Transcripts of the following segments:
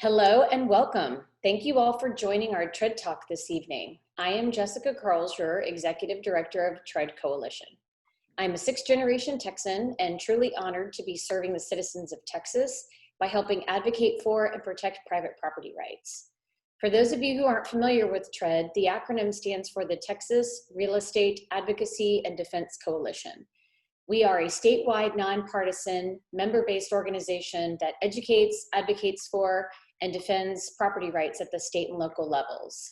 Hello and welcome. Thank you all for joining our TREAD Talk this evening. I am Jessica Carlsruher, Executive Director of TREAD Coalition. I'm a sixth-generation Texan and truly honored to be serving the citizens of Texas by helping advocate for and protect private property rights. For those of you who aren't familiar with TREAD, the acronym stands for the Texas Real Estate Advocacy and Defense Coalition. We are a statewide, nonpartisan, member-based organization that educates, advocates for, and defends property rights at the state and local levels.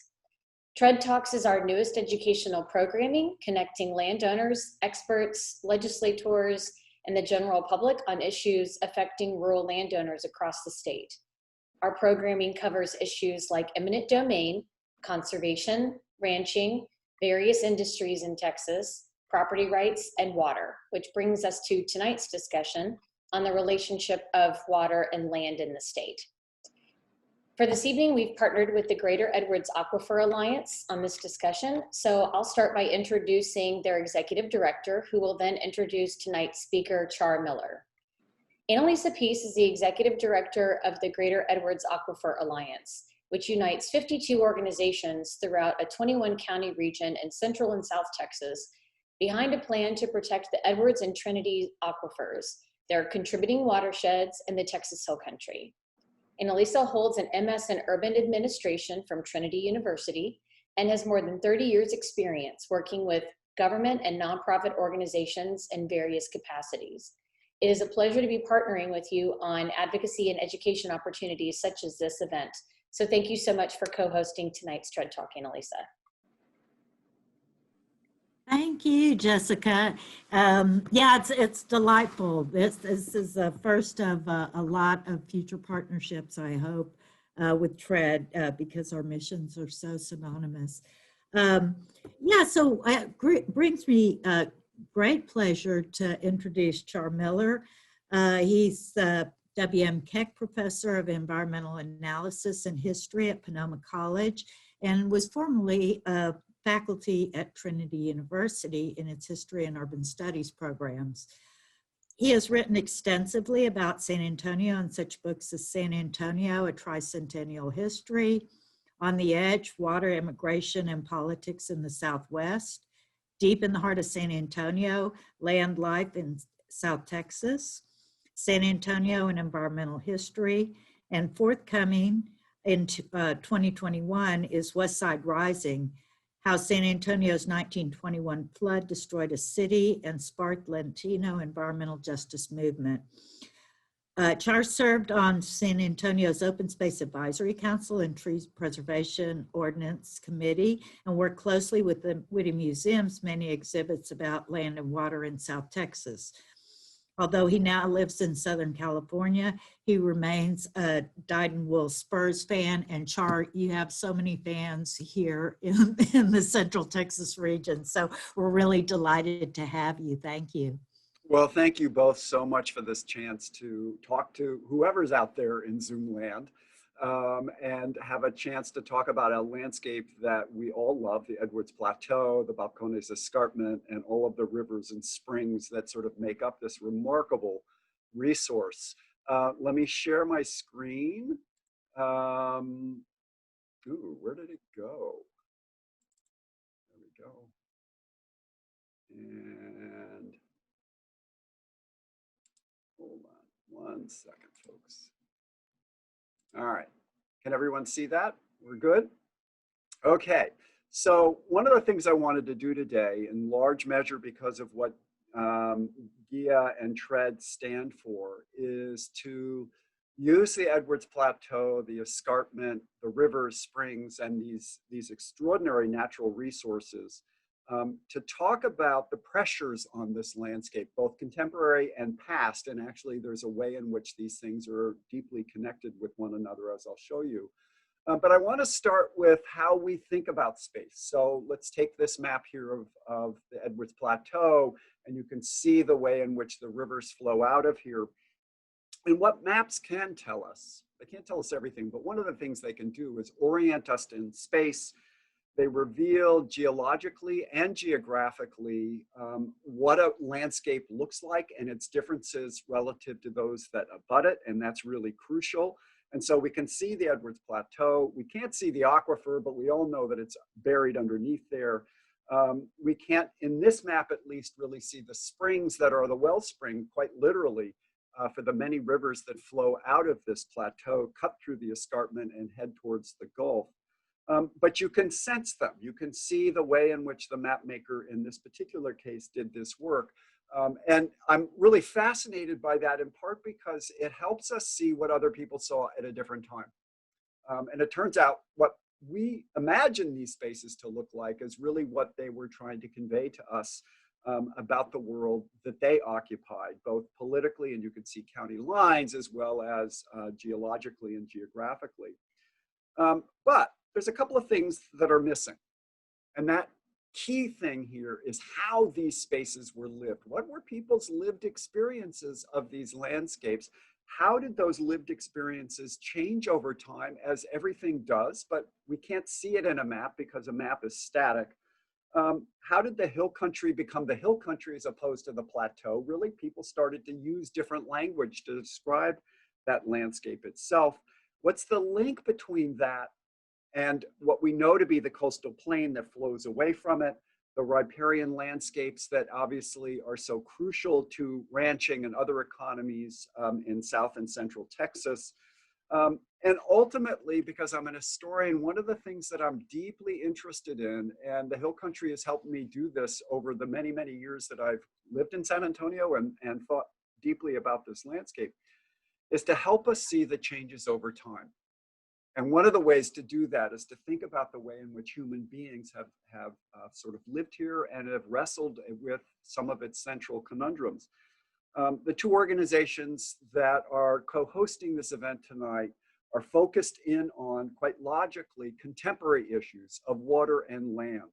TREAD Talks is our newest educational programming, connecting landowners, experts, legislators, and the general public on issues affecting rural landowners across the state. Our programming covers issues like eminent domain, conservation, ranching, various industries in Texas, property rights, and water, which brings us to tonight's discussion on the relationship of water and land in the state. For this evening, we've partnered with the Greater Edwards Aquifer Alliance on this discussion. So I'll start by introducing their executive director, who will then introduce tonight's speaker, Char Miller. Annalisa Peace is the executive director of the Greater Edwards Aquifer Alliance, which unites 52 organizations throughout a 21-county region in Central and South Texas behind a plan to protect the Edwards and Trinity aquifers, their contributing watersheds in the Texas Hill Country. Annalisa holds an MS in Urban Administration from Trinity University and has more than 30 years experience working with government and nonprofit organizations in various capacities. It is a pleasure to be partnering with you on advocacy and education opportunities such as this event. So thank you so much for co-hosting tonight's TREAD Talk, Annalisa. Thank you, Jessica. Yeah, it's delightful. This is the first of a lot of future partnerships, I hope, with TREAD because our missions are so synonymous. Yeah, so it brings me great pleasure to introduce Char Miller. He's the W.M. Keck Professor of Environmental Analysis and History at Sonoma College and was formerly faculty at Trinity University in its History and Urban Studies programs. He has written extensively about San Antonio in such books as San Antonio, A Tricentennial History, On the Edge, Water, Immigration, and Politics in the Southwest, Deep in the Heart of San Antonio, Land Life in South Texas, San Antonio and Environmental History, and forthcoming in 2021 is West Side Rising, How San Antonio's 1921 flood destroyed a city and sparked Latino environmental justice movement. Char served on San Antonio's Open Space Advisory Council and Tree Preservation Ordinance Committee and worked closely with the Whitty Museum's many exhibits about land and water in South Texas. Although he now lives in Southern California, he remains a dyed-in-wool Spurs fan. And Char, you have so many fans here in the Central Texas region. So we're really delighted to have you. Thank you. Well, thank you both so much for this chance to talk to whoever's out there in Zoom land and have a chance to talk about a landscape that we all love, the Edwards Plateau, the Balcones Escarpment, and all of the rivers and springs that sort of make up this remarkable resource. Let me share my screen. Ooh, where did it go? There we go. And hold on 1 second, folks. All right, can everyone see that? We're good? Okay, so one of the things I wanted to do today, in large measure because of what GEAA and TREAD stand for, is to use the Edwards Plateau, the escarpment, the rivers, springs, and these extraordinary natural resources to talk about the pressures on this landscape, both contemporary and past. And actually, there's a way in which these things are deeply connected with one another, as I'll show you. But I want to start with how we think about space. So let's take this map here of the Edwards Plateau, and you can see the way in which the rivers flow out of here. And what maps can tell us, they can't tell us everything, but one of the things they can do is orient us in space. They reveal geologically and geographically what a landscape looks like and its differences relative to those that abut it, and that's really crucial. And so we can see the Edwards Plateau. We can't see the aquifer, but we all know that it's buried underneath there. We can't, in this map at least, really see the springs that are the wellspring, quite literally, for the many rivers that flow out of this plateau, cut through the escarpment and head towards the Gulf. But you can sense them. You can see the way in which the map maker in this particular case did this work. And I'm really fascinated by that, in part because it helps us see what other people saw at a different time. And it turns out what we imagine these spaces to look like is really what they were trying to convey to us about the world that they occupied, both politically, and you can see county lines, as well as geologically and geographically. But there's a couple of things that are missing. And that key thing here is how these spaces were lived. What were people's lived experiences of these landscapes? How did those lived experiences change over time, as everything does, but we can't see it in a map because a map is static? How did the hill country become the hill country as opposed to the plateau? Really, people started to use different language to describe that landscape itself. What's the link between that and what we know to be the coastal plain that flows away from it, the riparian landscapes that obviously are so crucial to ranching and other economies in South and Central Texas? And ultimately, because I'm an historian, one of the things that I'm deeply interested in, and the hill country has helped me do this over the many, many years that I've lived in San Antonio and thought deeply about this landscape, is to help us see the changes over time. And one of the ways to do that is to think about the way in which human beings have sort of lived here and have wrestled with some of its central conundrums. The two organizations that are co-hosting this event tonight are focused in on, quite logically, contemporary issues of water and land,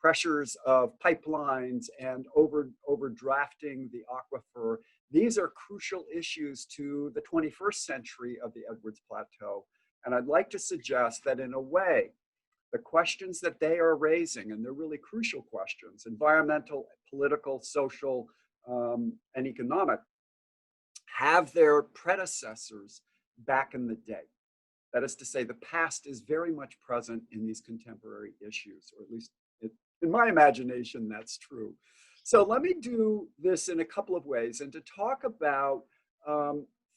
pressures of pipelines and overdrafting the aquifer. These are crucial issues to the 21st century of the Edwards Plateau. And I'd like to suggest that, in a way, the questions that they are raising, and they're really crucial questions, environmental, political, social, and economic, have their predecessors back in the day. That is to say, the past is very much present in these contemporary issues, or at least in my imagination, that's true. So let me do this in a couple of ways, and to talk about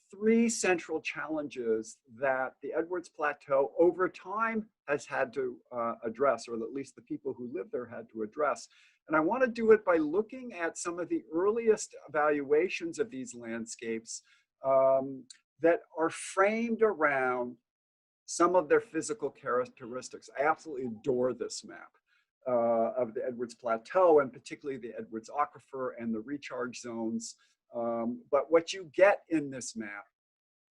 three central challenges that the Edwards Plateau over time has had to address, or at least the people who live there had to address. And I want to do it by looking at some of the earliest evaluations of these landscapes that are framed around some of their physical characteristics. I absolutely adore this map of the Edwards Plateau, and particularly the Edwards Aquifer and the recharge zones. But what you get in this map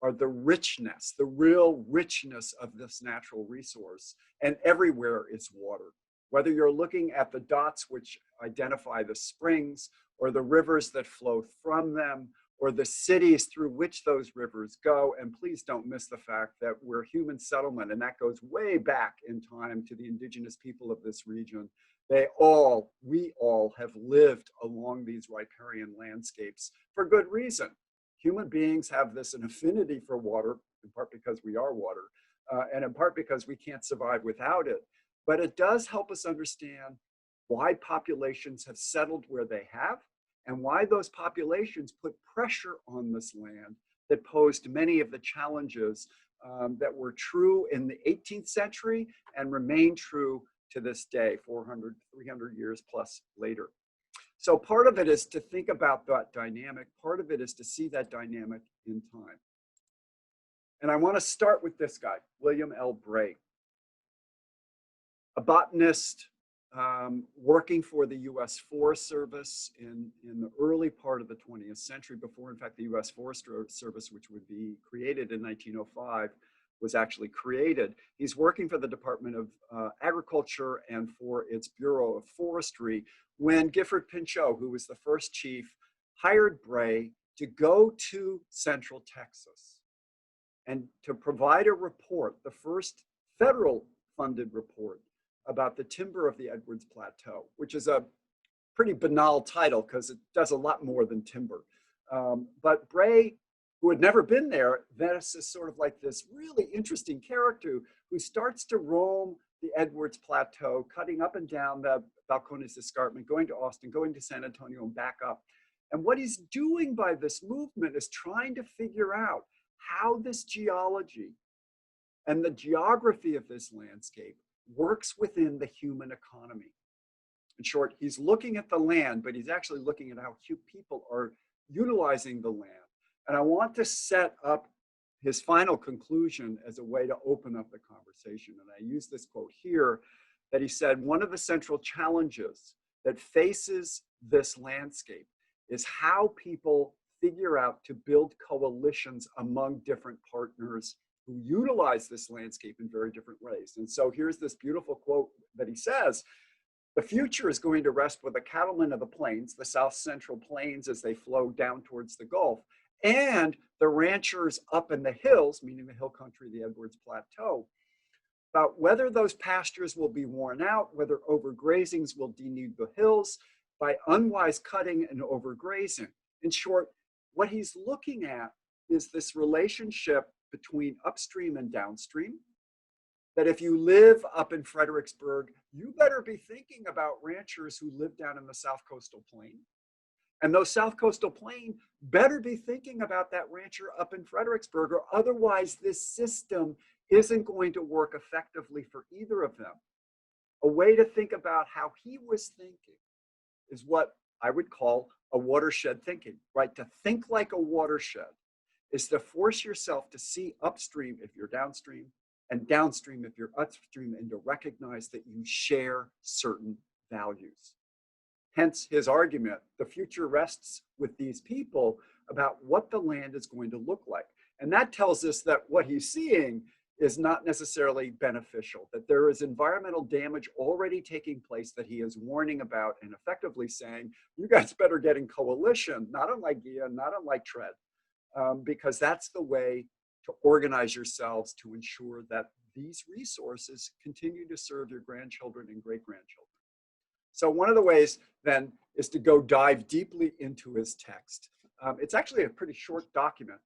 are the richness, the real richness of this natural resource. And everywhere is water. Whether you're looking at the dots which identify the springs, or the rivers that flow from them, or the cities through which those rivers go. And please don't miss the fact that we're human settlement, and that goes way back in time to the indigenous people of this region. We all have lived along these riparian landscapes for good reason. Human beings have an affinity for water, in part because we are water, and in part because we can't survive without it. But it does help us understand why populations have settled where they have, and why those populations put pressure on this land that posed many of the challenges that were true in the 18th century and remain true to this day, 400, 300 years plus later. So part of it is to think about that dynamic. Part of it is to see that dynamic in time. And I want to start with this guy, William L. Bray, a botanist working for the U.S. Forest Service in the early part of the 20th century, before, in fact, the U.S. Forest Service, which would be created in 1905, was actually created. He's working for the Department of Agriculture and for its Bureau of Forestry when Gifford Pinchot, who was the first chief, hired Bray to go to Central Texas and to provide a report, the first federal funded report about the timber of the Edwards Plateau, which is a pretty banal title because it does a lot more than timber. But Bray who had never been there, Venice is sort of like this really interesting character who starts to roam the Edwards Plateau, cutting up and down the Balcones Escarpment, going to Austin, going to San Antonio, and back up. And what he's doing by this movement is trying to figure out how this geology and the geography of this landscape works within the human economy. In short, he's looking at the land, but he's actually looking at how people are utilizing the land. And I want to set up his final conclusion as a way to open up the conversation. And I use this quote here that he said, one of the central challenges that faces this landscape is how people figure out to build coalitions among different partners who utilize this landscape in very different ways. And so here's this beautiful quote that he says, the future is going to rest with the cattlemen of the plains, the South Central Plains as they flow down towards the Gulf, and the ranchers up in the hills, meaning the hill country, the Edwards Plateau, about whether those pastures will be worn out, whether overgrazings will denude the hills by unwise cutting and overgrazing. In short, what he's looking at is this relationship between upstream and downstream, that if you live up in Fredericksburg, you better be thinking about ranchers who live down in the South Coastal Plain. And those South Coastal Plain better be thinking about that rancher up in Fredericksburg, or otherwise this system isn't going to work effectively for either of them. A way to think about how he was thinking is what I would call a watershed thinking, right? To think like a watershed is to force yourself to see upstream if you're downstream, and downstream if you're upstream, and to recognize that you share certain values. Hence his argument, the future rests with these people about what the land is going to look like. And that tells us that what he's seeing is not necessarily beneficial, that there is environmental damage already taking place that he is warning about and effectively saying, you guys better get in coalition, not unlike GEAA, not unlike TREAD, because that's the way to organize yourselves to ensure that these resources continue to serve your grandchildren and great-grandchildren. So one of the ways then is to go dive deeply into his text. It's actually a pretty short document,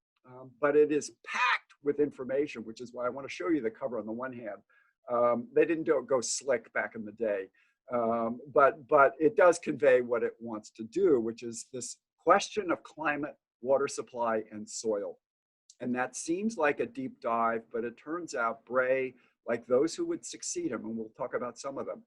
but it is packed with information, which is why I want to show you the cover on the one hand. They didn't go slick back in the day, but it does convey what it wants to do, which is this question of climate, water supply, and soil. And that seems like a deep dive, but it turns out Bray, like those who would succeed him, and we'll talk about some of them,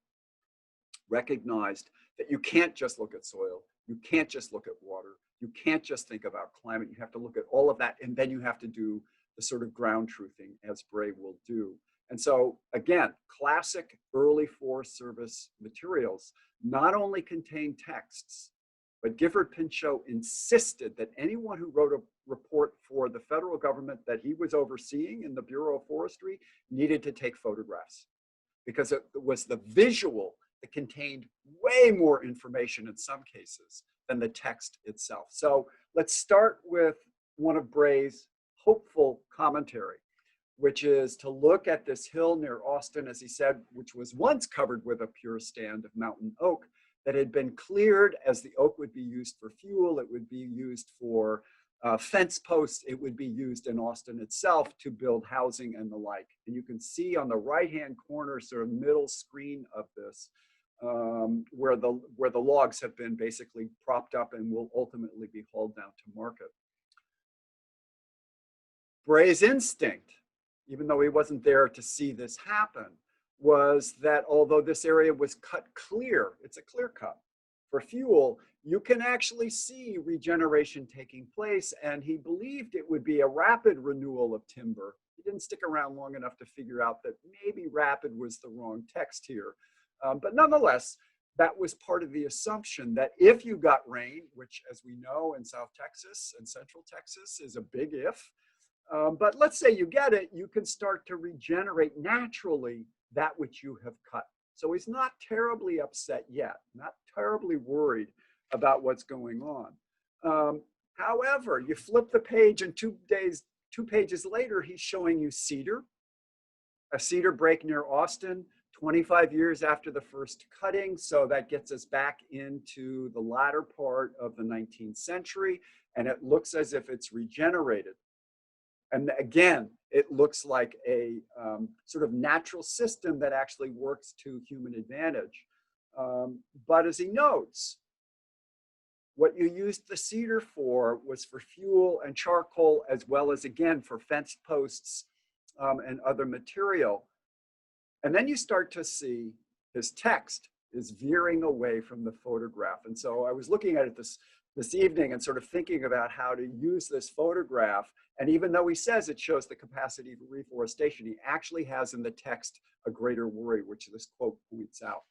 recognized that you can't just look at soil, you can't just look at water, you can't just think about climate, you have to look at all of that, and then you have to do the sort of ground truthing as Bray will do. And so again, classic early Forest Service materials not only contain texts, but Gifford Pinchot insisted that anyone who wrote a report for the federal government that he was overseeing in the Bureau of Forestry needed to take photographs, because it was the visual that contained way more information in some cases than the text itself. So let's start with one of Bray's hopeful commentary, which is to look at this hill near Austin, as he said, which was once covered with a pure stand of mountain oak that had been cleared as the oak would be used for fuel, it would be used for fence posts, it would be used in Austin itself to build housing and the like. And you can see on the right-hand corner, sort of middle screen of this, where the logs have been basically propped up and will ultimately be hauled down to market. Bray's instinct, even though he wasn't there to see this happen, was that although this area was cut clear, it's a clear cut for fuel, you can actually see regeneration taking place, and he believed it would be a rapid renewal of timber. He didn't stick around long enough to figure out that maybe rapid was the wrong text here. But nonetheless, that was part of the assumption that if you got rain, which as we know in South Texas and Central Texas is a big if, but let's say you get it, you can start to regenerate naturally that which you have cut. So he's not terribly upset yet, not terribly worried about what's going on. However, you flip the page and 2 pages later, he's showing you Cedar, a cedar break near Austin, 25 years after the first cutting. So that gets us back into the latter part of the 19th century. and it looks as if it's regenerated. And again, it looks like a sort of natural system that actually works to human advantage. But as he notes, what you used the cedar for was for fuel and charcoal, as well as, again, for fence posts and other material. And then you start to see his text is veering away from the photograph. And so I was looking at it this evening and sort of thinking about how to use this photograph. And even though he says it shows the capacity for reforestation, he actually has in the text a greater worry, which this quote points out.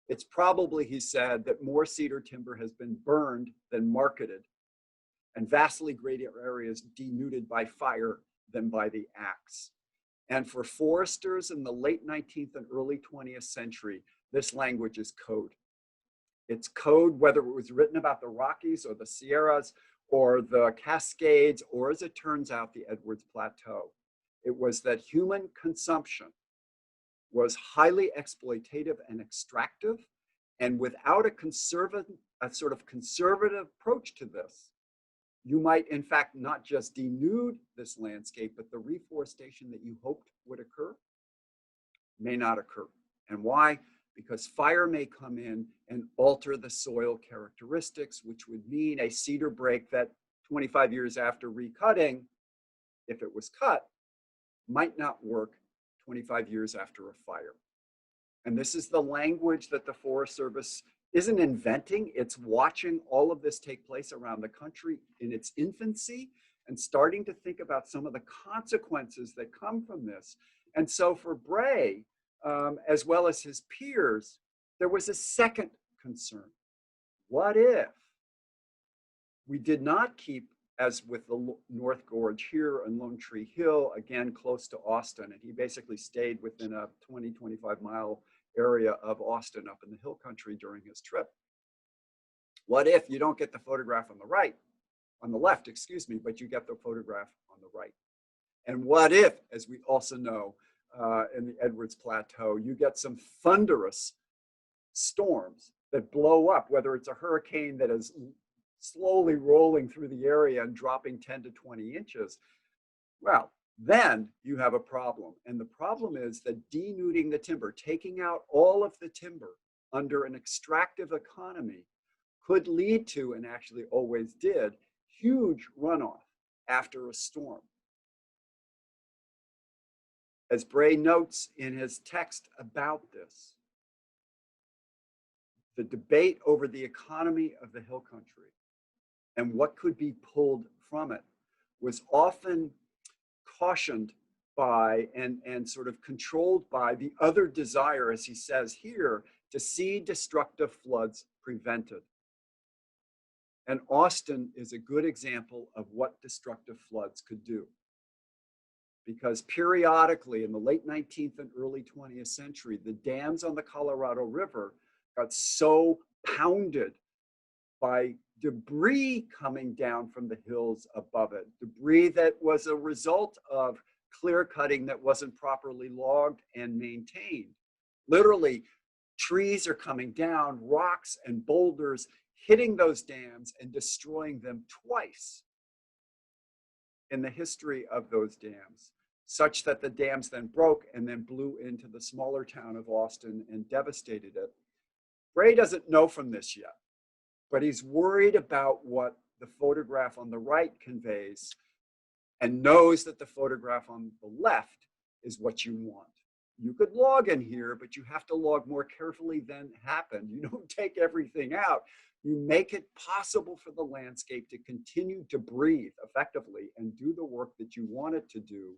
It's probably, he said, that more cedar timber has been burned than marketed, and vastly greater areas denuded by fire than by the axe. And for foresters in the late 19th and early 20th century, this language is code. It's code, whether it was written about the Rockies or the Sierras or the Cascades, or as it turns out, the Edwards Plateau. It was that human consumption was highly exploitative and extractive, and without a sort of conservative approach to this, you might in fact not just denude this landscape, but the reforestation that you hoped would occur may not occur. And why? Because fire may come in and alter the soil characteristics, which would mean a cedar break that 25 years after recutting, if it was cut, might not work 25 years after a fire. And this is the language that the Forest Service isn't inventing. It's watching all of this take place around the country in its infancy and starting to think about some of the consequences that come from this. And so for Bray, as well as his peers, there was a second concern. What if we did not keep, as with the North Gorge here and Lone Tree Hill, again, close to Austin, and he basically stayed within a 20, 25 mile area of Austin up in the hill country during his trip. What if you don't get the photograph on the left, excuse me, but you get the photograph on the right? And what if, as we also know, in the Edwards Plateau, you get some thunderous storms that blow up, whether it's a hurricane that is slowly rolling through the area and dropping 10 to 20 inches, well, then you have a problem. And the problem is that denuding the timber, taking out all of the timber under an extractive economy, could lead to, and actually always did, huge runoff after a storm. As Bray notes in his text about this, the debate over the economy of the hill country and what could be pulled from it was often cautioned by and sort of controlled by the other desire, as he says here, to see destructive floods prevented. And Austin is a good example of what destructive floods could do. Because periodically in the late 19th and early 20th century, the dams on the Colorado River got so pounded by debris coming down from the hills above it, debris that was a result of clear cutting that wasn't properly logged and maintained. Literally, trees are coming down, rocks and boulders hitting those dams and destroying them twice in the history of those dams, such that the dams then broke and then blew into the smaller town of Austin and devastated it. Bray doesn't know from this yet, but he's worried about what the photograph on the right conveys and knows that the photograph on the left is what you want. You could log in here, but you have to log more carefully than happened. You don't take everything out. You make it possible for the landscape to continue to breathe effectively and do the work that you want it to do,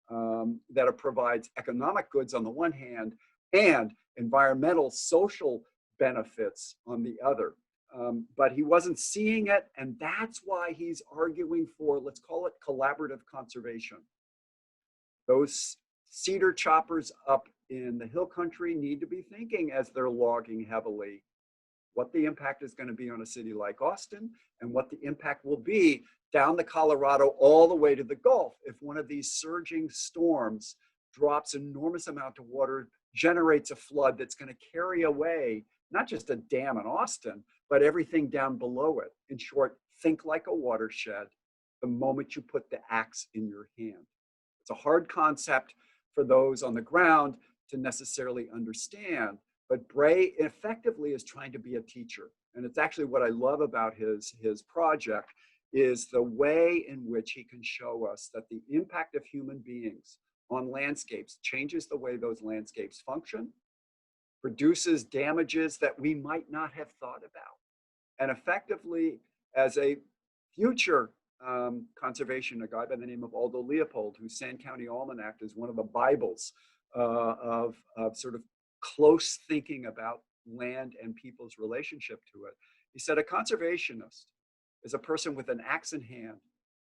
that it provides economic goods on the one hand and environmental, social benefits on the other. But he wasn't seeing it, and that's why he's arguing for, let's call it collaborative conservation. Those cedar choppers up in the hill country need to be thinking, as they're logging heavily, what the impact is going to be on a city like Austin and what the impact will be down the Colorado all the way to the Gulf if one of these surging storms drops an enormous amount of water, generates a flood that's going to carry away not just a dam in Austin, but everything down below it. In short, think like a watershed the moment you put the axe in your hand. It's a hard concept for those on the ground to necessarily understand, but Bray effectively is trying to be a teacher. And it's actually what I love about his project is the way in which he can show us that the impact of human beings on landscapes changes the way those landscapes function, produces damages that we might not have thought about. And effectively, as a future conservation, a guy by the name of Aldo Leopold, whose Sand County Almanac is one of the Bibles of sort of close thinking about land and people's relationship to it. He said a conservationist is a person with an axe in hand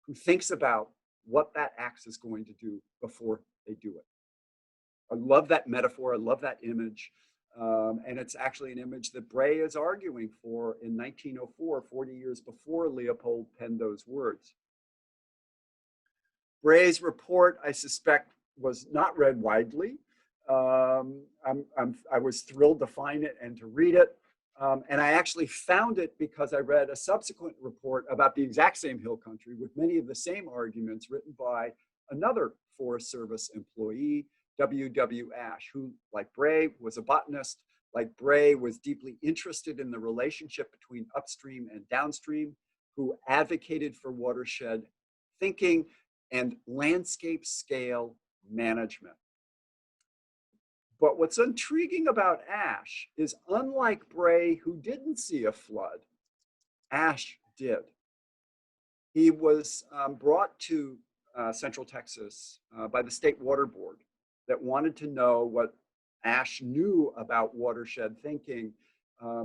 who thinks about what that axe is going to do before they do it. I love that metaphor. I love that image. And it's actually an image that Bray is arguing for in 1904, 40 years before Leopold penned those words. Brays' report, I suspect, was not read widely. I was thrilled to find it and to read it. And I actually found it because I read a subsequent report about the exact same hill country with many of the same arguments written by another Forest Service employee, W.W. Ash, who, like Bray, was a botanist, like Bray, was deeply interested in the relationship between upstream and downstream, who advocated for watershed thinking and landscape scale management. But what's intriguing about Ash is, unlike Bray, who didn't see a flood, Ash did. He was brought to Central Texas by the State Water Board that wanted to know what Ash knew about watershed thinking,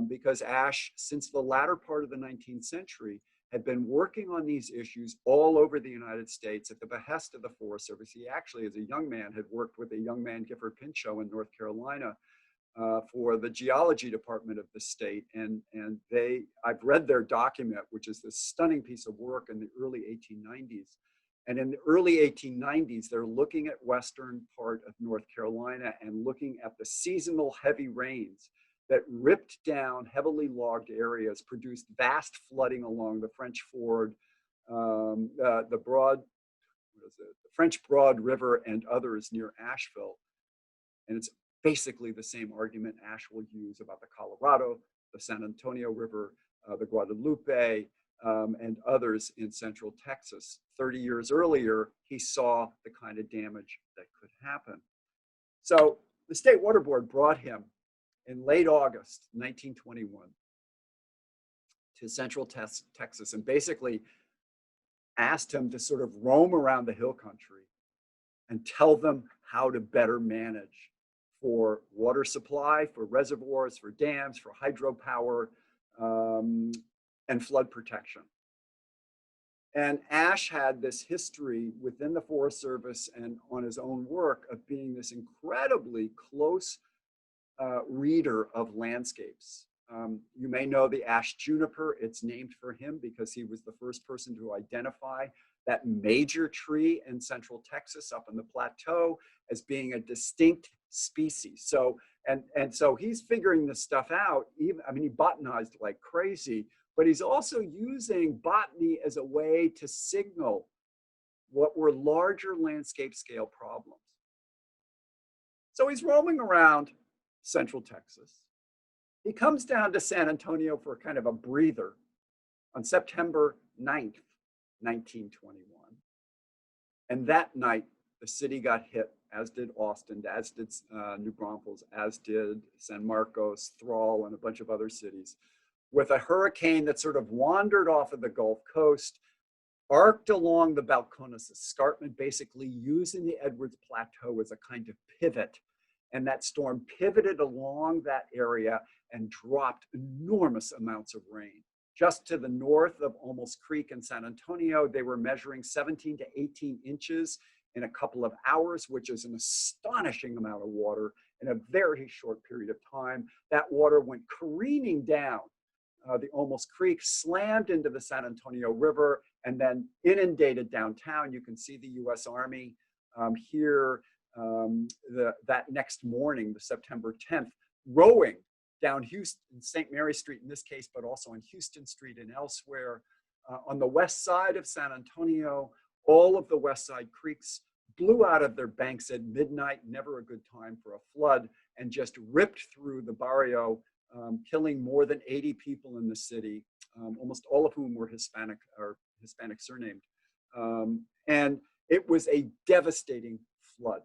because Ash, since the latter part of the 19th century, had been working on these issues all over the United States at the behest of the Forest Service. He actually, as a young man, had worked with a young man, Gifford Pinchot, in North Carolina for the geology department of the state. And I've read their document, which is this stunning piece of work in the early 1890s. And in the early 1890s, they're looking at western part of North Carolina and looking at the seasonal heavy rains that ripped down heavily logged areas, produced vast flooding along the French Ford, the French Broad River, and others near Asheville. And it's basically the same argument Ash will use about the Colorado, the San Antonio River, the Guadalupe, and others in Central Texas. 30 years earlier, he saw the kind of damage that could happen. So the State Water Board brought him in late August 1921 to Central Texas and basically asked him to sort of roam around the hill country and tell them how to better manage for water supply, for reservoirs, for dams, for hydropower, and flood protection. And Ash had this history within the Forest Service and on his own work of being this incredibly close reader of landscapes. You may know the ash juniper. It's named for him because he was the first person to identify that major tree in Central Texas up in the Plateau as being a distinct species. So, and so he's figuring this stuff out. I mean, he botanized like crazy, but he's also using botany as a way to signal what were larger landscape scale problems. So he's roaming around Central Texas. He comes down to San Antonio for kind of a breather on September 9th, 1921. And that night, the city got hit, as did Austin, as did New Braunfels, as did San Marcos, Thrall, and a bunch of other cities, with a hurricane that sort of wandered off of the Gulf Coast, arced along the Balcones Escarpment, basically using the Edwards Plateau as a kind of pivot. And that storm pivoted along that area and dropped enormous amounts of rain. Just to the north of Olmos Creek in San Antonio, they were measuring 17 to 18 inches in a couple of hours, which is an astonishing amount of water in a very short period of time. That water went careening down the Olmos Creek, slammed into the San Antonio River, and then inundated downtown. You can see the US Army here that next morning, the September 10th, rowing down Houston, St. Mary Street in this case, but also on Houston Street and elsewhere. on the west side of San Antonio, all of the west side creeks blew out of their banks at midnight, never a good time for a flood, and just ripped through the barrio, killing more than 80 people in the city, almost all of whom were Hispanic or Hispanic surnamed. And it was a devastating flood.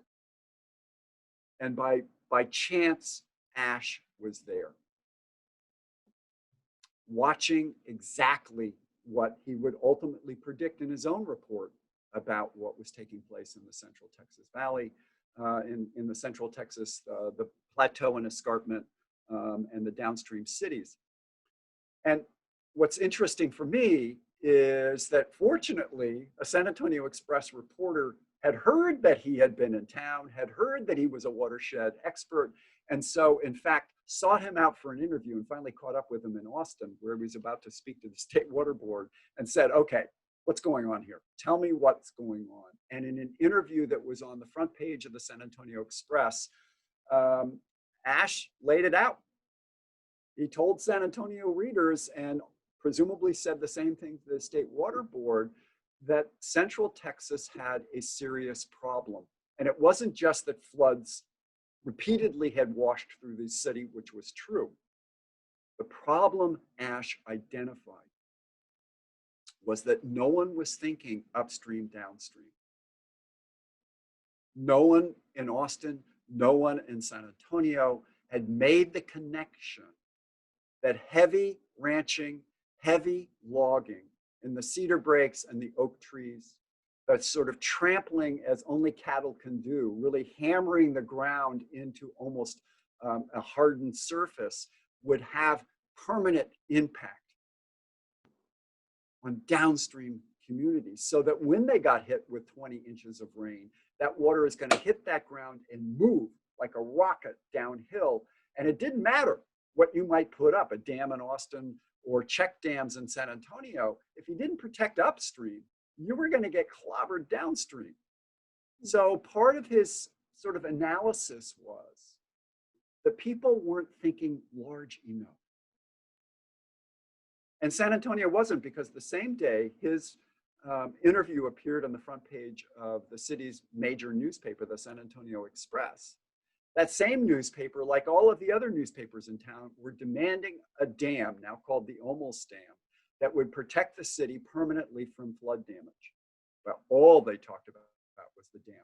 And by chance, Ash was there, watching exactly what he would ultimately predict in his own report about what was taking place in the Central Texas Valley, in the Central Texas, the Plateau and Escarpment, and the downstream cities. And what's interesting for me is that fortunately, a San Antonio Express reporter had heard that he had been in town, had heard that he was a watershed expert, and so in fact sought him out for an interview and finally caught up with him in Austin, where he was about to speak to the State Water Board, and said, okay, what's going on here? Tell me what's going on. And in an interview that was on the front page of the San Antonio Express, Ash laid it out. He told San Antonio readers, and presumably said the same thing to the State Water Board, that Central Texas had a serious problem. And it wasn't just that floods repeatedly had washed through the city, which was true. The problem Ash identified was that no one was thinking upstream, downstream. No one in Austin, no one in San Antonio had made the connection that heavy ranching, heavy logging in the cedar breaks and the oak trees, that sort of trampling as only cattle can do, really hammering the ground into almost a hardened surface, would have permanent impact on downstream communities, so that when they got hit with 20 inches of rain, that water is going to hit that ground and move like a rocket downhill. And it didn't matter what you might put up, a dam in Austin or check dams in San Antonio. If you didn't protect upstream, you were going to get clobbered downstream. So part of his sort of analysis was that people weren't thinking large enough. And San Antonio wasn't, because the same day his interview appeared on the front page of the city's major newspaper, the San Antonio Express. That same newspaper, like all of the other newspapers in town, were demanding a dam, now called the Olmos Dam, that would protect the city permanently from flood damage. But all they talked about was the dam.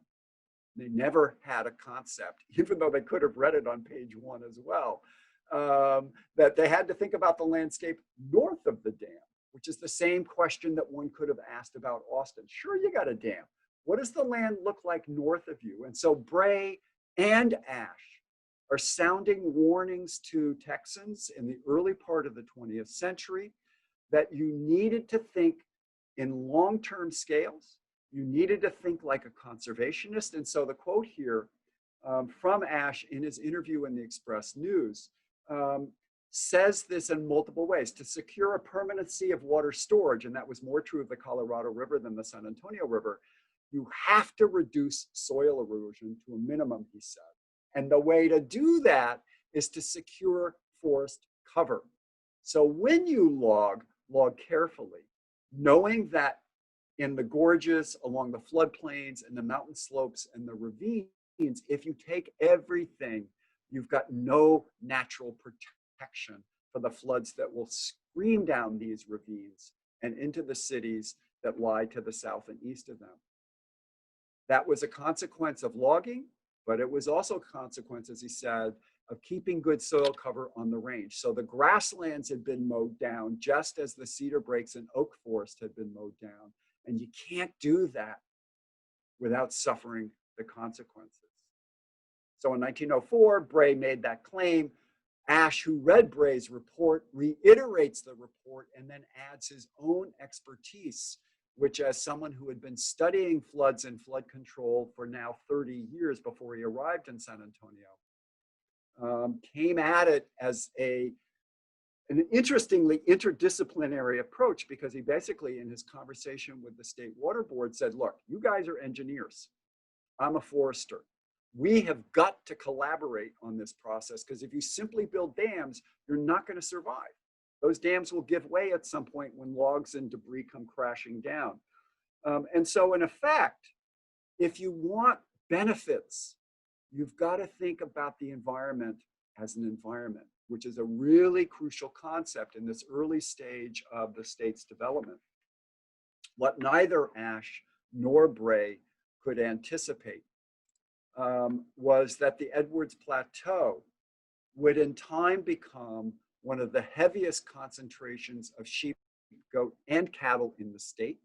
They never had a concept, even though they could have read it on page 1 as well, that they had to think about the landscape north of the dam, which is the same question that one could have asked about Austin. Sure, you got a dam. What does the land look like north of you? And so Bray and Ash are sounding warnings to Texans in the early part of the 20th century that you needed to think in long-term scales. You needed to think like a conservationist. And so the quote here from Ash in his interview in the Express News says this in multiple ways. To secure a permanency of water storage, and that was more true of the Colorado River than the San Antonio River, you have to reduce soil erosion to a minimum, he said. And the way to do that is to secure forest cover. So when you log carefully, knowing that in the gorges, along the floodplains and the mountain slopes and the ravines, if you take everything, you've got no natural protection for the floods that will stream down these ravines and into the cities that lie to the south and east of them. That was a consequence of logging, but it was also a consequence, as he said, of keeping good soil cover on the range. So the grasslands had been mowed down just as the cedar breaks and oak forest had been mowed down. And you can't do that without suffering the consequences. So in 1904, Bray made that claim. Ash, who read Bray's report, reiterates the report and then adds his own expertise, which, as someone who had been studying floods and flood control for now 30 years before he arrived in San Antonio, came at it as an interestingly interdisciplinary approach, because he basically, in his conversation with the State Water Board, said, look, you guys are engineers. I'm a forester. We have got to collaborate on this process, because if you simply build dams, you're not going to survive. Those dams will give way at some point when logs and debris come crashing down. And so in effect, if you want benefits, you've got to think about the environment as an environment, which is a really crucial concept in this early stage of the state's development. What neither Ash nor Bray could anticipate was that the Edwards Plateau would in time become one of the heaviest concentrations of sheep, goat, and cattle in the state,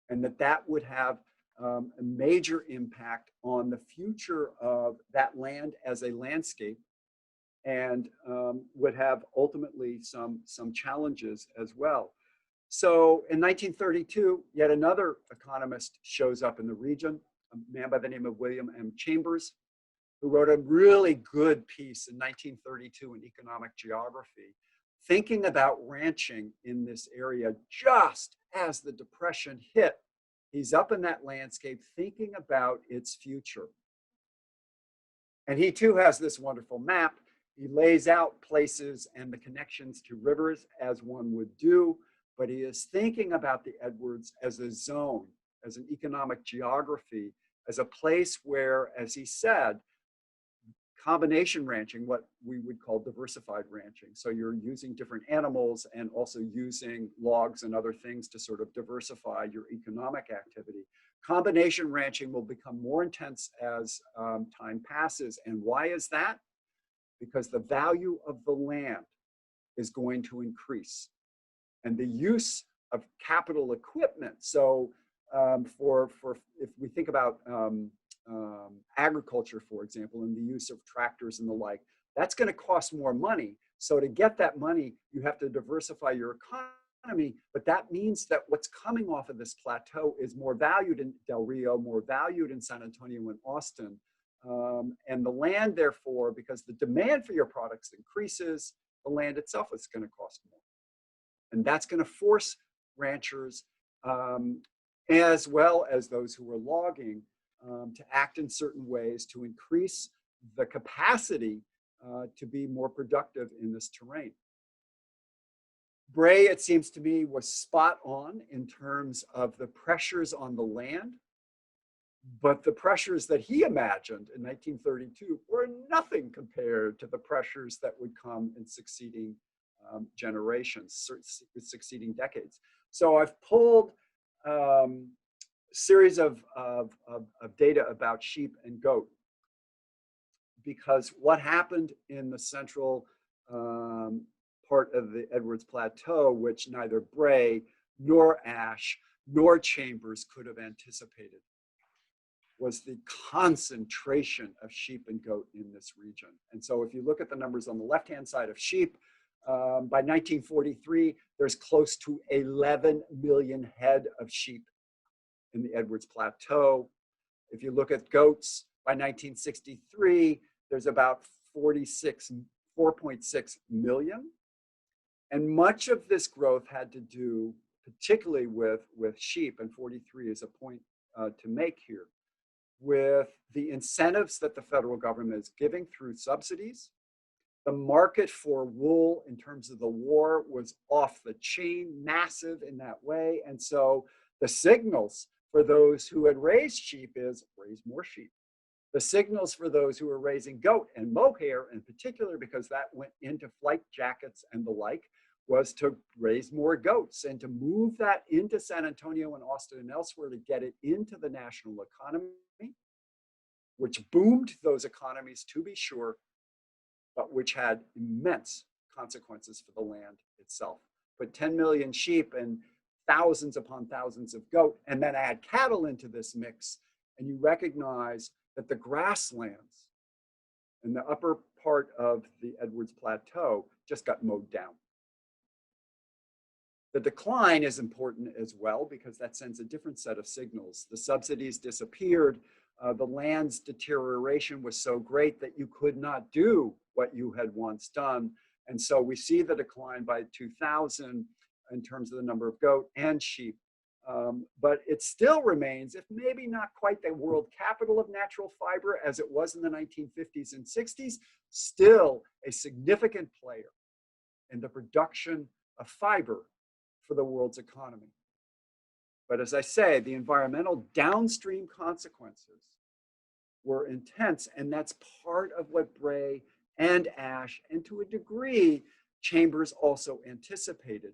and that would have a major impact on the future of that land as a landscape, and would have ultimately some challenges as well. So in 1932, yet another economist shows up in the region, a man by the name of William M. Chambers, who wrote a really good piece in 1932 in economic geography, thinking about ranching in this area just as the Depression hit. He's up in that landscape thinking about its future. And he too has this wonderful map. He lays out places and the connections to rivers as one would do, but he is thinking about the Edwards as a zone, as an economic geography, as a place where, as he said, combination ranching, what we would call diversified ranching. So you're using different animals and also using logs and other things to sort of diversify your economic activity. Combination ranching will become more intense as time passes. And why is that? Because the value of the land is going to increase. And the use of capital equipment. So if we think about agriculture, for example, and the use of tractors and the like, that's going to cost more money. So to get that money, you have to diversify your economy, but that means that what's coming off of this plateau is more valued in Del Rio, more valued in San Antonio and Austin. And the land, therefore, because the demand for your products increases, the land itself is going to cost more. And that's going to force ranchers, as well as those who are logging, to act in certain ways to increase the capacity to be more productive in this terrain. Bray, it seems to me, was spot on in terms of the pressures on the land, but the pressures that he imagined in 1932 were nothing compared to the pressures that would come in succeeding generations, succeeding decades. So I've pulled series of data about sheep and goat, because what happened in the central part of the Edwards Plateau, which neither Bray nor Ash nor Chambers could have anticipated, was the concentration of sheep and goat in this region. And so if you look at the numbers on the left-hand side of sheep, by 1943, there's close to 11 million head of sheep in the Edwards Plateau. If you look at goats, by 1963, there's about 4.6 million. And much of this growth had to do particularly with sheep, and 43 is a point to make here, with the incentives that the federal government is giving through subsidies. The market for wool in terms of the war was off the chain, massive in that way. And so the signals for those who had raised sheep is raise more sheep. The signals for those who were raising goat and mohair in particular, because that went into flight jackets and the like, was to raise more goats and to move that into San Antonio and Austin and elsewhere to get it into the national economy, which boomed those economies, to be sure, but which had immense consequences for the land itself. Put 10 million sheep and thousands upon thousands of goat, and then add cattle into this mix, and you recognize that the grasslands in the upper part of the Edwards Plateau just got mowed down. The decline is important as well, because that sends a different set of signals. The subsidies disappeared. The land's deterioration was so great that you could not do what you had once done. And so we see the decline by 2000 in terms of the number of goat and sheep. But it still remains, if maybe not quite the world capital of natural fiber as it was in the 1950s and 60s, still a significant player in the production of fiber for the world's economy. But as I say, the environmental downstream consequences were intense, and that's part of what Bray and Ash, and to a degree, Chambers also anticipated,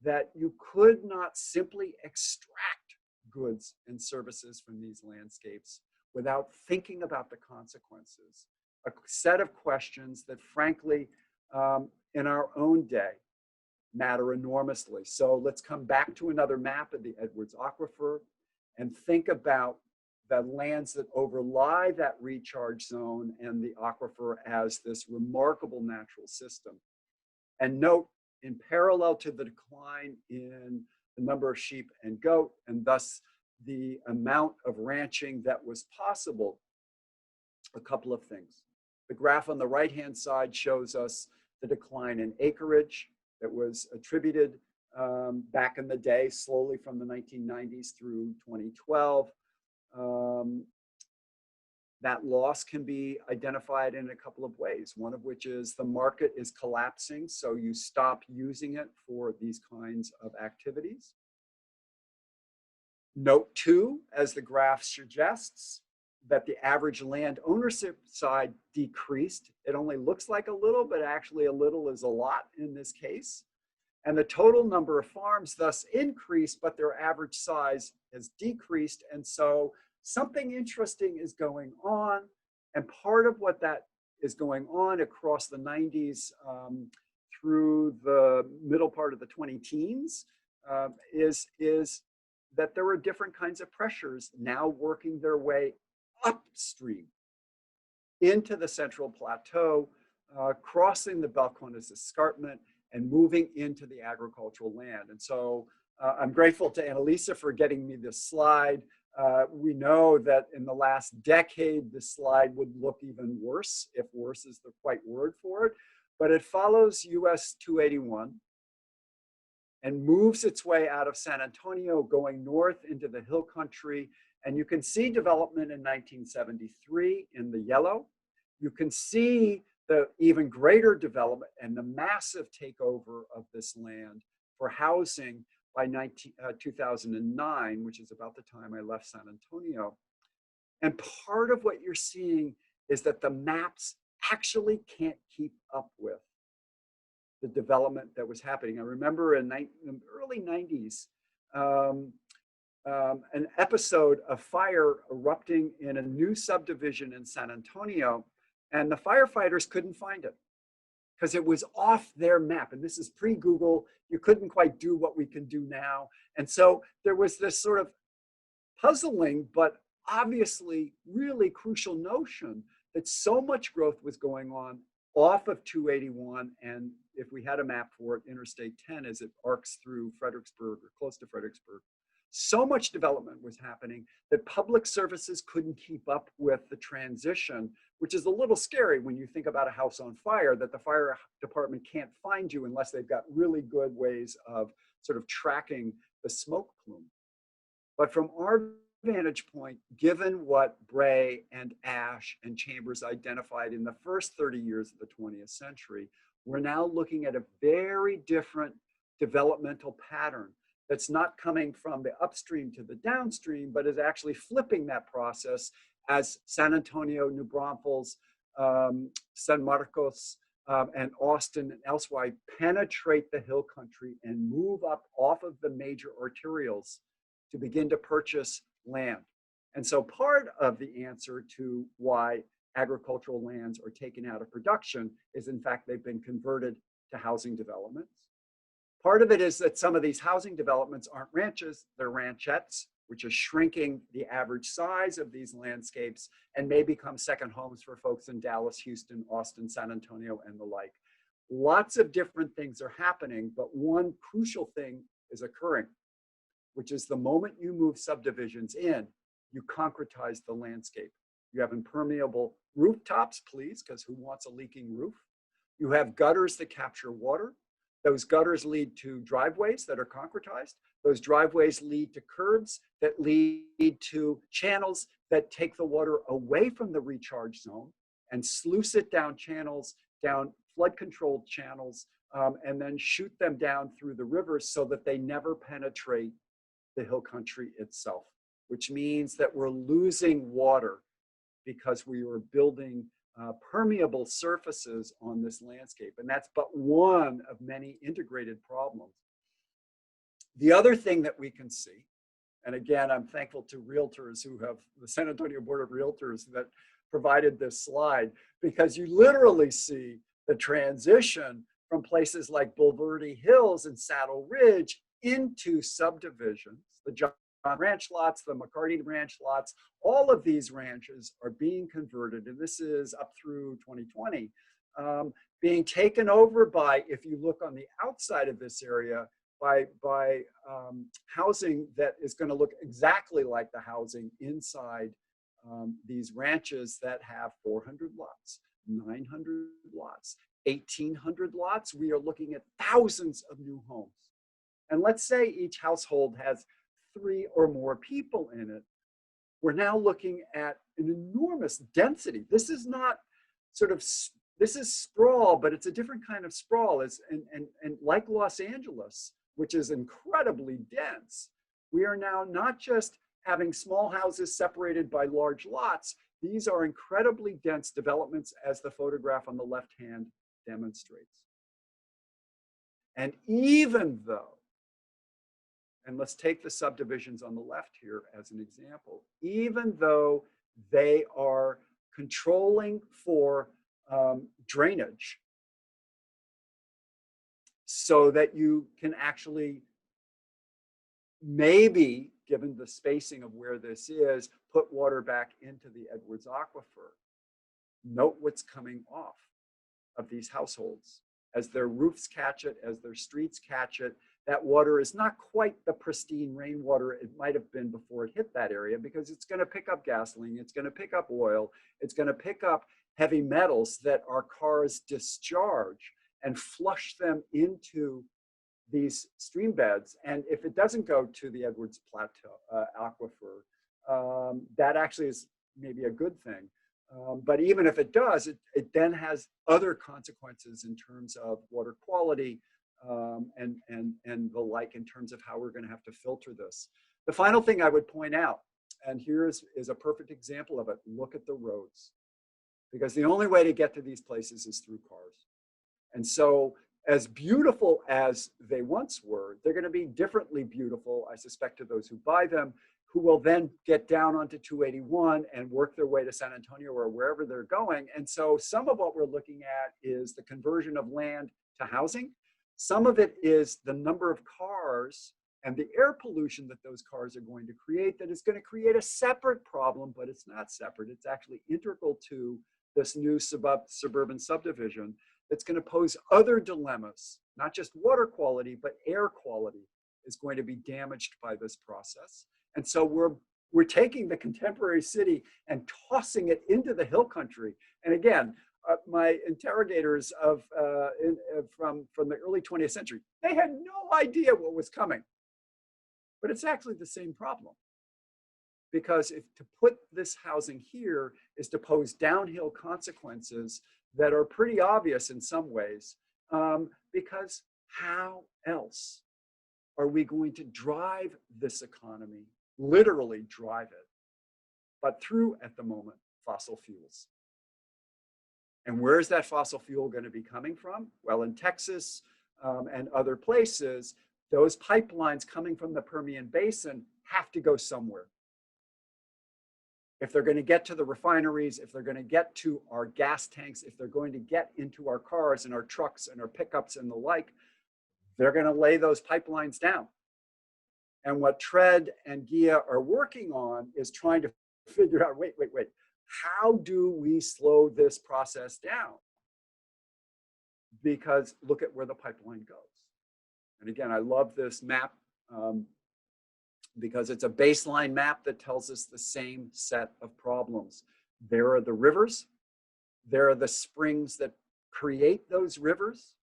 that you could not simply extract goods and services from these landscapes without thinking about the consequences. A set of questions that, frankly, in our own day, matter enormously. So let's come back to another map of the Edwards Aquifer and think about the lands that overlie that recharge zone and the aquifer as this remarkable natural system. And note, in parallel to the decline in the number of sheep and goat, and thus the amount of ranching that was possible, a couple of things. The graph on the right-hand side shows us the decline in acreage that was attributed back in the day, slowly from the 1990s through 2012. That loss can be identified in a couple of ways, one of which is the market is collapsing, so you stop using it for these kinds of activities. Note two, as the graph suggests, that the average land ownership side decreased. It only looks like a little, but actually a little is a lot in this case. And the total number of farms thus increased, but their average size has decreased. And so something interesting is going on. And part of what that is going on across the 90s through the middle part of the 20-teens is that there were different kinds of pressures now working their way upstream into the Central Plateau, crossing the Belconas Escarpment and moving into the agricultural land. And so I'm grateful to Annalisa for getting me this slide. We know that in the last decade, this slide would look even worse, if worse is the right word for it, but it follows US 281 and moves its way out of San Antonio, going north into the hill country. And you can see development in 1973 in the yellow. You can see the even greater development and the massive takeover of this land for housing by 2009, which is about the time I left San Antonio. And part of what you're seeing is that the maps actually can't keep up with the development that was happening. I remember in the early 90s, an episode of fire erupting in a new subdivision in San Antonio, and the firefighters couldn't find it because it was off their map. And this is pre-Google. You couldn't quite do what we can do now. And so there was this sort of puzzling, but obviously really crucial notion that so much growth was going on off of 281, and if we had a map for it, Interstate 10 as it arcs through Fredericksburg or close to Fredericksburg. So much development was happening that public services couldn't keep up with the transition, which is a little scary when you think about a house on fire, that the fire department can't find you unless they've got really good ways of sort of tracking the smoke plume. But from our vantage point, given what Bray and Ash and Chambers identified in the first 30 years of the 20th century, we're now looking at a very different developmental pattern that's not coming from the upstream to the downstream, but is actually flipping that process as San Antonio, New Braunfels, San Marcos, and Austin and elsewhere penetrate the hill country and move up off of the major arterials to begin to purchase land. And so part of the answer to why agricultural lands are taken out of production is, in fact, they've been converted to housing developments. Part of it is that some of these housing developments aren't ranches, they're ranchettes, which are shrinking the average size of these landscapes and may become second homes for folks in Dallas, Houston, Austin, San Antonio, and the like. Lots of different things are happening, but one crucial thing is occurring, which is the moment you move subdivisions in, you concretize the landscape. You have impermeable rooftops, please, because who wants a leaking roof? You have gutters that capture water. Those gutters lead to driveways that are concretized. Those driveways lead to curbs that lead to channels that take the water away from the recharge zone and sluice it down channels, down flood-controlled channels and then shoot them down through the rivers so that they never penetrate the hill country itself, which means that we're losing water because we were building permeable surfaces on this landscape. And that's but one of many integrated problems. The other thing that we can see, and again, I'm thankful to realtors who have, the San Antonio Board of Realtors that provided this slide, because you literally see the transition from places like Bulverde Hills and Saddle Ridge into subdivisions, the John Ranch lots, the McCarty Ranch lots. All of these ranches are being converted, and this is up through 2020, being taken over by, if you look on the outside of this area, by housing that is going to look exactly like the housing inside these ranches that have 400 lots, 900 lots, 1,800 lots. We are looking at thousands of new homes. And let's say each household has 3 or more people in it. We're now looking at an enormous density. This is not sort of, this is sprawl, but it's a different kind of sprawl. And like Los Angeles, which is incredibly dense, we are now not just having small houses separated by large lots. These are incredibly dense developments, as the photograph on the left hand demonstrates. And even though, and let's take the subdivisions on the left here as an example, even though they are controlling for drainage so that you can actually maybe, given the spacing of where this is, put water back into the Edwards Aquifer. Note what's coming off of these households. As their roofs catch it, as their streets catch it, that water is not quite the pristine rainwater it might have been before it hit that area, because it's going to pick up gasoline, it's going to pick up oil, it's going to pick up heavy metals that our cars discharge and flush them into these stream beds. And if it doesn't go to the Edwards Plateau aquifer, that actually is maybe a good thing. But even if it does, it then has other consequences in terms of water quality and the like, in terms of how we're going to have to filter this. The final thing I would point out, and here is a perfect example of it, look at the roads. Because the only way to get to these places is through cars. And so as beautiful as they once were, they're going to be differently beautiful, I suspect, to those who buy them, who will then get down onto 281 and work their way to San Antonio or wherever they're going. And so some of what we're looking at is the conversion of land to housing. Some of it is the number of cars and the air pollution that those cars are going to create, that is going to create a separate problem, but it's not separate. It's actually integral to this new suburban subdivision that's going to pose other dilemmas. Not just water quality, but air quality is going to be damaged by this process. And so we're taking the contemporary city and tossing it into the hill country. And again, my interrogators from the early 20th century, they had no idea what was coming. But it's actually the same problem. Because to put this housing here is to pose downhill consequences that are pretty obvious in some ways, because how else are we going to drive this economy, literally drive it, but through, at the moment, fossil fuels? And where is that fossil fuel going to be coming from? Well, in Texas and other places, those pipelines coming from the Permian Basin have to go somewhere. If they're going to get to the refineries, if they're going to get to our gas tanks, if they're going to get into our cars and our trucks and our pickups and the like, they're going to lay those pipelines down. And what TRED and GEAA are working on is trying to figure out, wait, how do we slow this process down? Because look at where the pipeline goes. And again, I love this map because it's a baseline map that tells us the same set of problems. There are the rivers. There are the springs that create those rivers,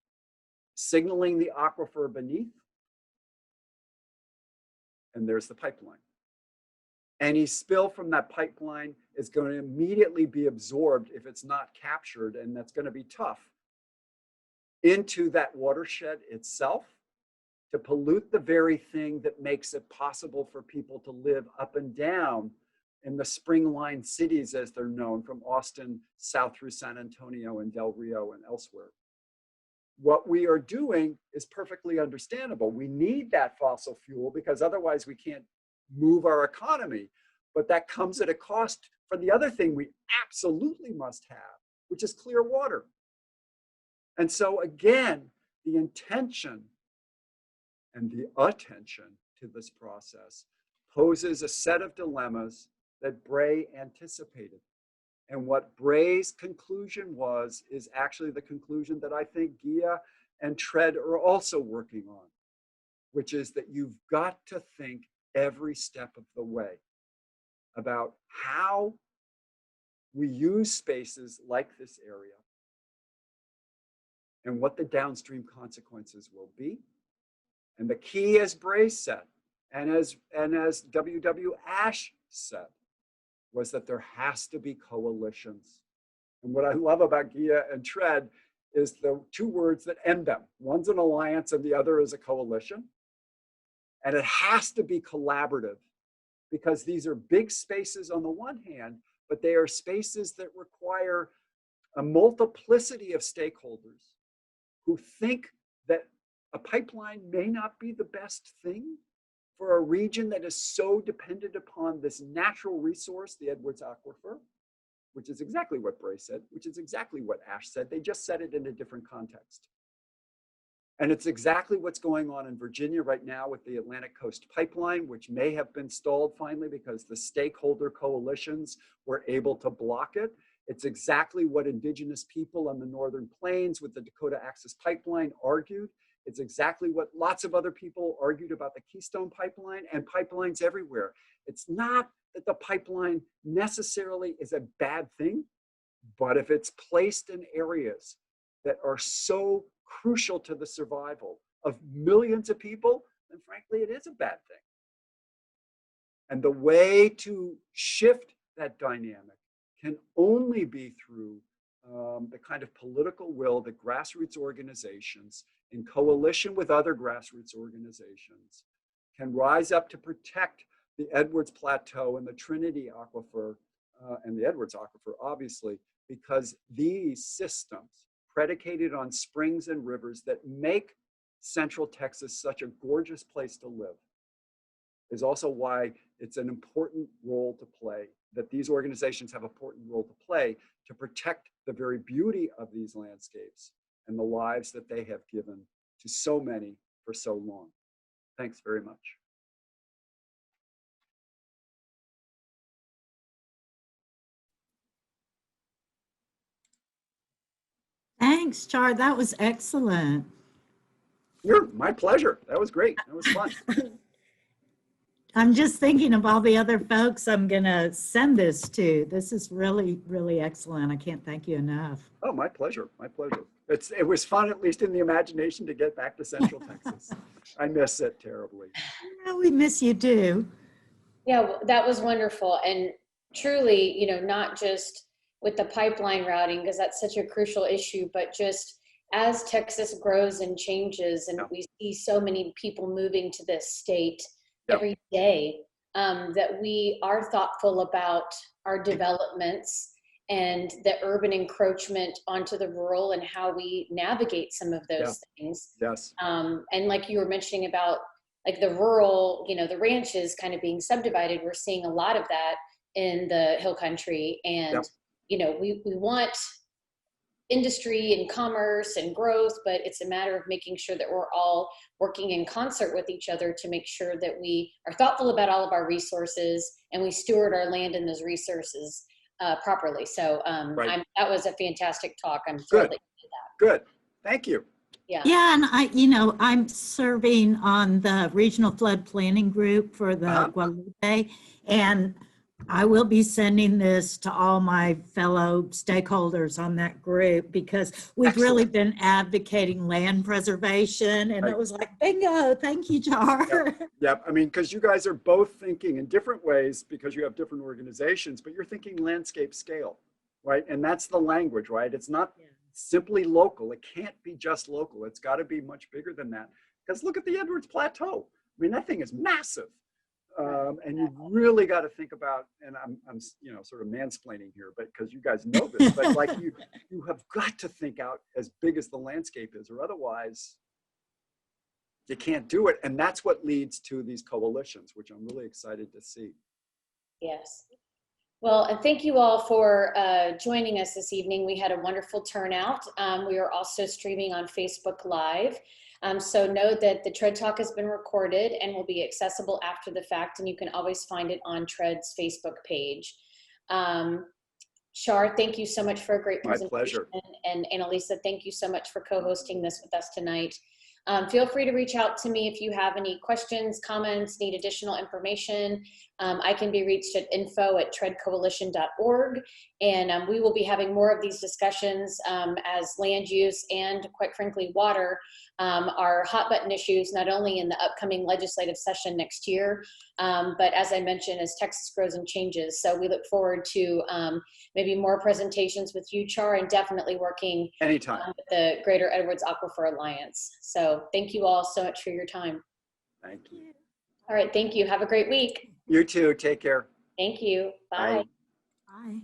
signaling the aquifer beneath. And there's the pipeline. Any spill from that pipeline is going to immediately be absorbed if it's not captured, and that's going to be tough. into that watershed itself, to pollute the very thing that makes it possible for people to live up and down in the spring line cities, as they're known, from Austin south through San Antonio and Del Rio and elsewhere. What we are doing is perfectly understandable. We need that fossil fuel because otherwise we can't move our economy. But that comes at a cost for the other thing we absolutely must have, which is clear water. And so again, the intention and the attention to this process poses a set of dilemmas that Bray anticipated. And what Bray's conclusion was is actually the conclusion that I think GEAA and TRED are also working on, which is that you've got to think every step of the way about how we use spaces like this area and what the downstream consequences will be. And the key, as Bray said, and as W.W. Ash said, was that there has to be coalitions. And what I love about GEAA and TRED is the two words that end them. One's an alliance and the other is a coalition. And it has to be collaborative because these are big spaces on the one hand, but they are spaces that require a multiplicity of stakeholders who think that a pipeline may not be the best thing for a region that is so dependent upon this natural resource, the Edwards Aquifer, which is exactly what Bray said, which is exactly what Ash said. They just said it in a different context. And it's exactly what's going on in Virginia right now with the Atlantic Coast Pipeline, which may have been stalled finally because the stakeholder coalitions were able to block it. It's exactly what indigenous people on the Northern Plains with the Dakota Access Pipeline argued. It's exactly what lots of other people argued about the Keystone Pipeline and pipelines everywhere. It's not that the pipeline necessarily is a bad thing, but if it's placed in areas that are so crucial to the survival of millions of people, then frankly, it is a bad thing. And the way to shift that dynamic can only be through the kind of political will that grassroots organizations in coalition with other grassroots organizations can rise up to protect the Edwards Plateau and the Trinity Aquifer and the Edwards Aquifer, obviously, because these systems predicated on springs and rivers that make Central Texas such a gorgeous place to live is also why it's an important role to play, that these organizations have an important role to play to protect the very beauty of these landscapes and the lives that they have given to so many for so long. Thanks very much. Thanks, Char. That was excellent. My pleasure. That was great. That was fun. I'm just thinking of all the other folks I'm going to send this to. This is really, really excellent. I can't thank you enough. Oh, my pleasure. My pleasure. It was fun, at least in the imagination, to get back to Central Texas. I miss it terribly. Yeah, we miss you too. Yeah, that was wonderful. And truly, you know, not just with the pipeline routing, because that's such a crucial issue, but just as Texas grows and changes and we see so many people moving to this state every day, that we are thoughtful about our developments and the urban encroachment onto the rural and how we navigate some of those things. Yes. And like you were mentioning about like the rural, you know, the ranches kind of being subdivided, we're seeing a lot of that in the hill country. And, you know, we want industry and commerce and growth, but it's a matter of making sure that we're all working in concert with each other to make sure that we are thoughtful about all of our resources and we steward our land and those resources properly. So that was a fantastic talk. I'm thrilled that you did that. Good. Thank you. Yeah, and I'm serving on the Regional Flood Planning Group for the Guadalupe, and I will be sending this to all my fellow stakeholders on that group because we've really been advocating land preservation, and it was like, bingo, thank you, Char. Yep. I mean, because you guys are both thinking in different ways because you have different organizations, but you're thinking landscape scale, right? And that's the language, right? It's not simply local. It can't be just local. It's got to be much bigger than that. Because look at the Edwards Plateau. I mean, that thing is massive. And you've really got to think about, and I'm sort of mansplaining here, but because you guys know this, but like you have got to think out as big as the landscape is, or otherwise you can't do it. And that's what leads to these coalitions, which I'm really excited to see. Yes. Well, and thank you all for joining us this evening. We had a wonderful turnout. We are also streaming on Facebook Live. So know that the TRED Talk has been recorded and will be accessible after the fact, and you can always find it on TRED's Facebook page. Char, thank you so much for a great presentation. My pleasure. And Annalisa, thank you so much for co-hosting this with us tonight. Feel free to reach out to me if you have any questions, comments, need additional information. I can be reached at info@treadcoalition.org, and we will be having more of these discussions as land use and, quite frankly, water are hot button issues, not only in the upcoming legislative session next year, but as I mentioned, as Texas grows and changes. So we look forward to maybe more presentations with you, Char, and definitely working anytime with the Greater Edwards Aquifer Alliance. So thank you all so much for your time. Thank you. All right, thank you. Have a great week. You too. Take care. Thank you. Bye. Bye.